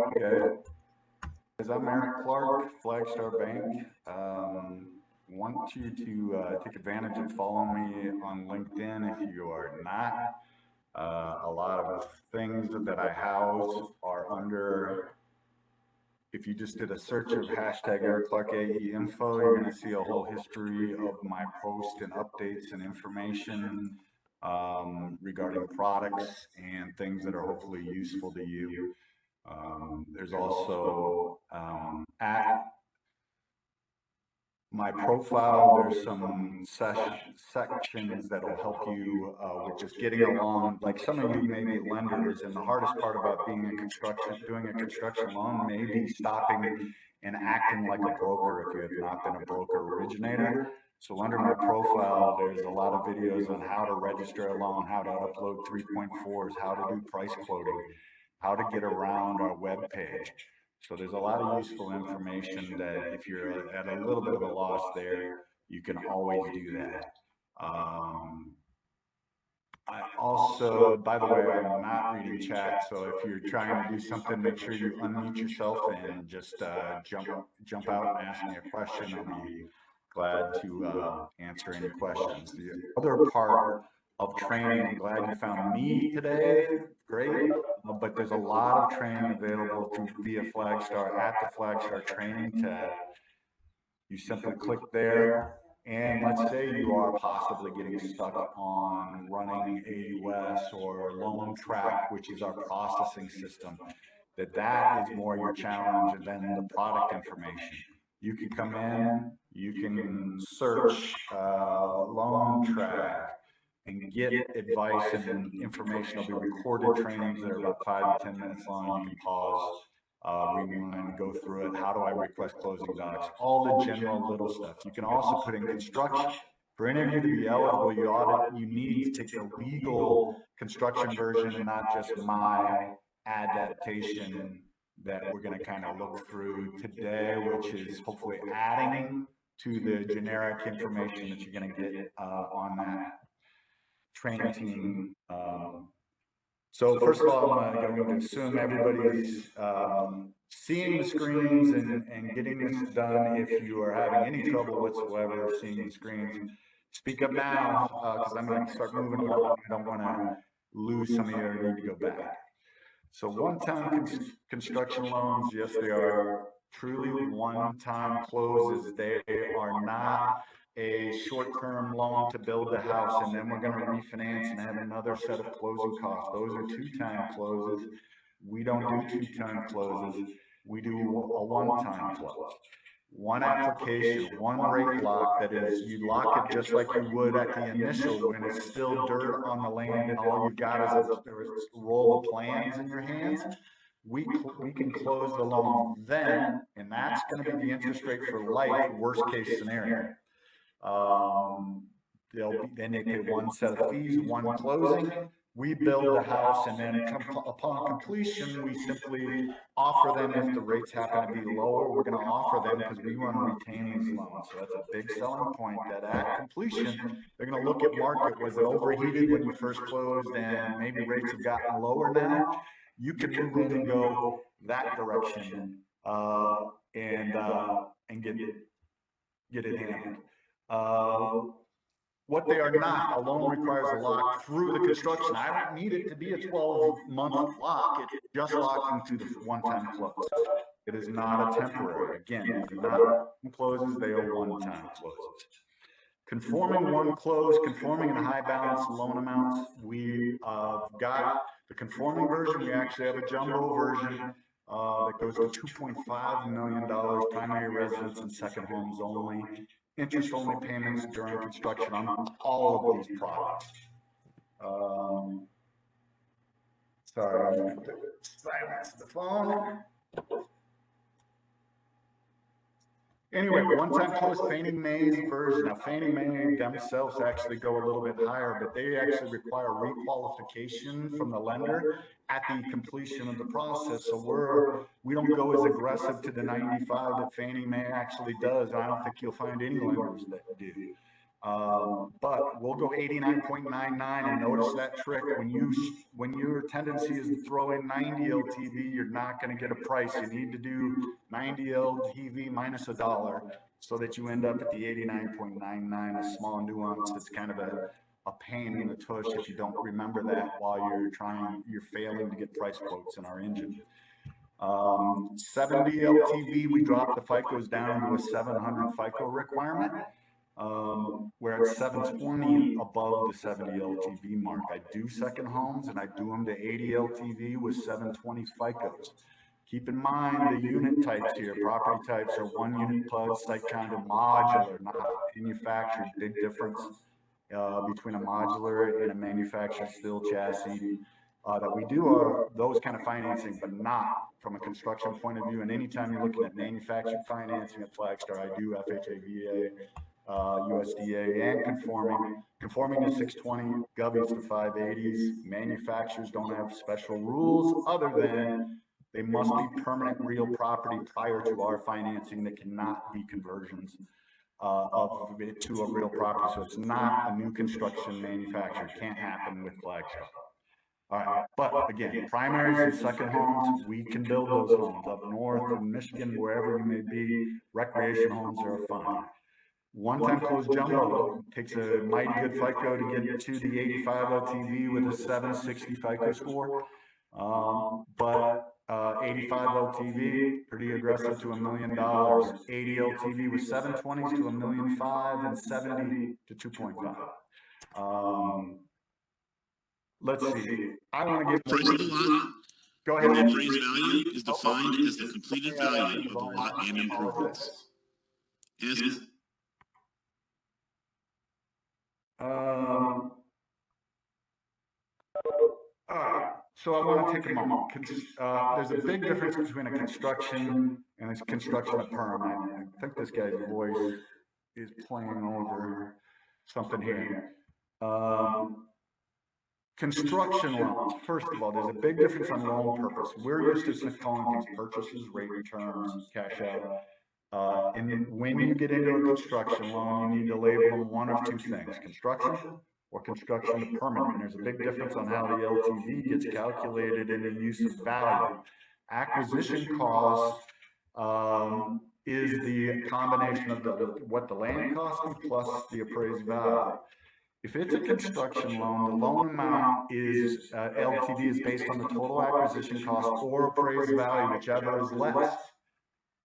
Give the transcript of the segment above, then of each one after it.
Okay. As I'm Eric Clark, Flagstar Bank. Want you to take advantage and follow me on LinkedIn if you are not. A lot of things that I house are under, if you just did a search of hashtag Eric Clark AE info, you're going to see a whole history of my posts and updates and information regarding products and things that are hopefully useful to you. There's also at my profile, there's some sections that'll help you with just getting along. Like some of you may be lenders, and the hardest part about doing a construction loan may be stopping and acting like a broker if you have not been a broker originator. So under my profile, there's a lot of videos on how to register a loan, how to upload 3.4s, how to do price quoting, how to get around our web page. So there's a lot of useful information that if you're at a little bit of a loss there, you can always do that. I also, by the way, I'm not reading chat, so if you're trying to do something, make sure you unmute yourself and just jump out and ask me a question. I'll be glad to answer any questions. The other part of training, I'm glad you found me today. Great. But there's a lot of training available via Flagstar at the Flagstar training tab. You simply click there, and let's say you are possibly getting stuck on running AUS or Loan Track, which is our processing system, that is more your challenge than the product information. You can come in, you can search Loan Track and get advice and information. There'll be recorded trainings that are about 5 to 10 minutes long. You can pause, rewind, go through it. How do I request closing docs? All the general little stuff. You can also put in construction. For any of you to be eligible, you need to take the legal construction version and not just my adaptation that we're going to kind of look through today, which is hopefully adding to the generic information that you're going to get on that training team. So first of all, I'm going to assume everybody's seeing the screens and getting this done. If you are having any trouble whatsoever seeing the screens, speak up now, because I'm going to start moving along. I don't want to lose some of you or need to go back. So one-time construction loans, yes, they are truly one-time closes. They are not a short-term loan to build the house and then we're going to refinance and have another set of closing costs. Those are two-time closes. We don't do two-time closes. We do a one-time close. One application, one rate lock, that is, you lock it just like you would at the initial when it's still dirt on the land and all you've got is a roll of plans in your hands. We can close the loan then, and that's going to be the interest rate for life, worst case scenario. Then they pay one set of fees, one closing. We build the house, and then upon completion, we simply offer them, if the rates happen to be lower, we're going to offer them because we want to retain these loans. So that's a big selling point, that at completion, they're going to look at market. Was it overheated when you first closed and maybe rates have gotten lower now? You can move in and go that direction and get it handled. What they are not, a loan requires a lock through the construction. I don't need it to be a 12-month lock. It's just locking to the one-time close. It is not a temporary. Again, these are not closes, they are one-time closes. Conforming one close, conforming in high balance loan amounts. We got the conforming version. We actually have a jumbo version that goes to $2.5 million, primary residence and second homes only. Interest-only payments during construction on all of these products. Sorry, I'm going to silence the phone. Anyway, one-time close Fannie Mae's version. Now, Fannie Mae themselves actually go a little bit higher, but they actually require requalification from the lender at the completion of the process. So we don't go as aggressive to the 95 that Fannie Mae actually does. I don't think you'll find any lenders that do. But we'll go 89.99, and notice that trick. When your tendency is to throw in 90 LTV, you're not going to get a price. You need to do 90 LTV minus $1 so that you end up at the 89.99, a small nuance that's kind of a pain in the tush if you don't remember that while you're failing to get price quotes in our engine. 70 LTV, we dropped the FICOs down to a 700 FICO requirement. We're at 720 above the 70 LTV mark. I do second homes, and I do them to 80 LTV with 720 FICOs. Keep in mind the unit types here. Property types are 1 unit PUD, site condo, modular, not manufactured. Big difference between a modular and a manufactured steel chassis. That we do are those kind of financing, but not from a construction point of view. And anytime you're looking at manufactured financing at Flagstar, I do FHA, VA, USDA, and conforming. Conforming is 620, Govies to 580s. Manufacturers don't have special rules other than they must be permanent real property prior to our financing. That cannot be conversions of it to a real property. So it's not a new construction manufactured. Can't happen with Flagstar. All right, but again, primaries and second homes, we can build those homes up north in Michigan, wherever you may be. Recreation homes are fine. One-time closed jumbo takes a mighty good FICO to get to the 85 LTV with a 760 FICO score. But 85 LTV, pretty aggressive to $1 million. 80 LTV with 720s to $1.5 million, and 70 to 2.5. Let's see. I want to get price of the lot. Go ahead. The appraised value is defined as the completed value of the lot and improvements. All right. So I want to take a moment. There's a big difference between a construction and a construction of perm. I think this guy's voice is playing over something here. Construction loans, first of all, there's a big difference on loan purpose. We're used to calling things purchases, rate terms, cash out. And when you get into a construction loan, you need to label them one of two things: construction or construction to permanent. And there's a big difference on how the LTV gets calculated in the use of value. Acquisition cost is the combination of what the land cost plus the appraised value. If it's a construction loan, the loan amount is LTV is based on the total acquisition cost or appraised value, whichever is less.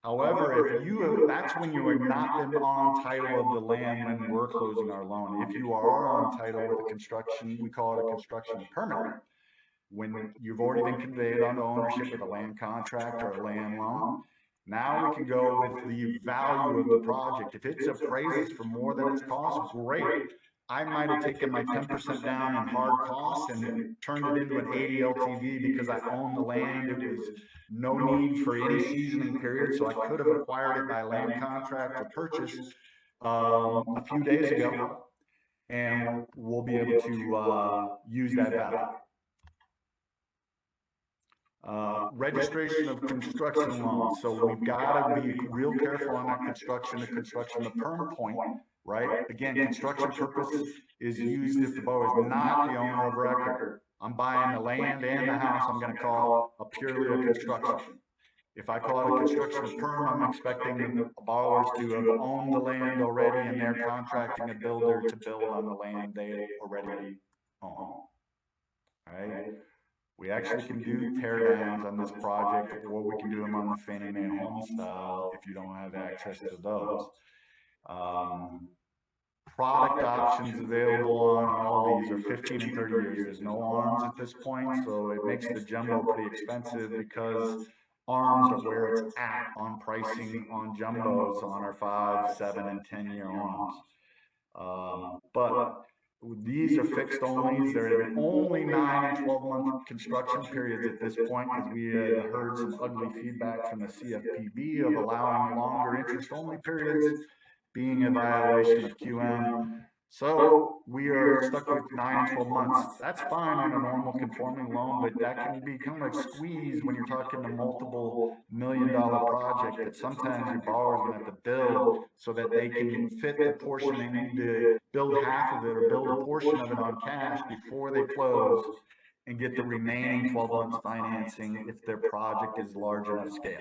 However, if that's when you are not on title of the land when we're closing our loan. If you are on title with a construction, we call it a construction permanent. When you've already been conveyed onto ownership with a land contract or a land loan, now we can go with the value of the project. If it's appraised for more than its cost, great. I might have taken my 10% down in hard costs and turned it into an 80 LTV because I own the land. It was no need for any seasoning period, so I could have acquired it by land contract or purchase a few days ago, and we'll be able to use that value. Registration of construction loans. So we've got to be real careful on that construction to perm point. Right? Again, construction purpose is used if the borrower is not the owner of record. I'm buying the land and the house. I'm going to call a purely a construction. If I call it a construction perm, I'm expecting the borrowers to have owned the land already, and they're contracting a builder to build on the land they already own. All right? We actually can do tear downs on this project, or we can do them on the Fannie Mae home style if you don't have access to those. Product options available on all these are 15 and 30 years. There's no ARMs at this point, so it makes the jumbo pretty expensive because ARMs are where it's at on pricing on jumbos on our 5, 7, and 10-year ARMs. But these are fixed only. They're only 9 and 12-month construction periods at this point, because we had heard some ugly feedback from the CFPB of allowing longer interest-only periods being a violation of QM. So we are stuck with 9 and 12 months. That's fine on a normal conforming loan, but that can become a squeeze when you're talking a multiple $1 million project that sometimes your borrower is going to have to build so that they can fit the portion they need to build half of it or build a portion of it on cash before they close and get the remaining 12 months financing if their project is large enough scale.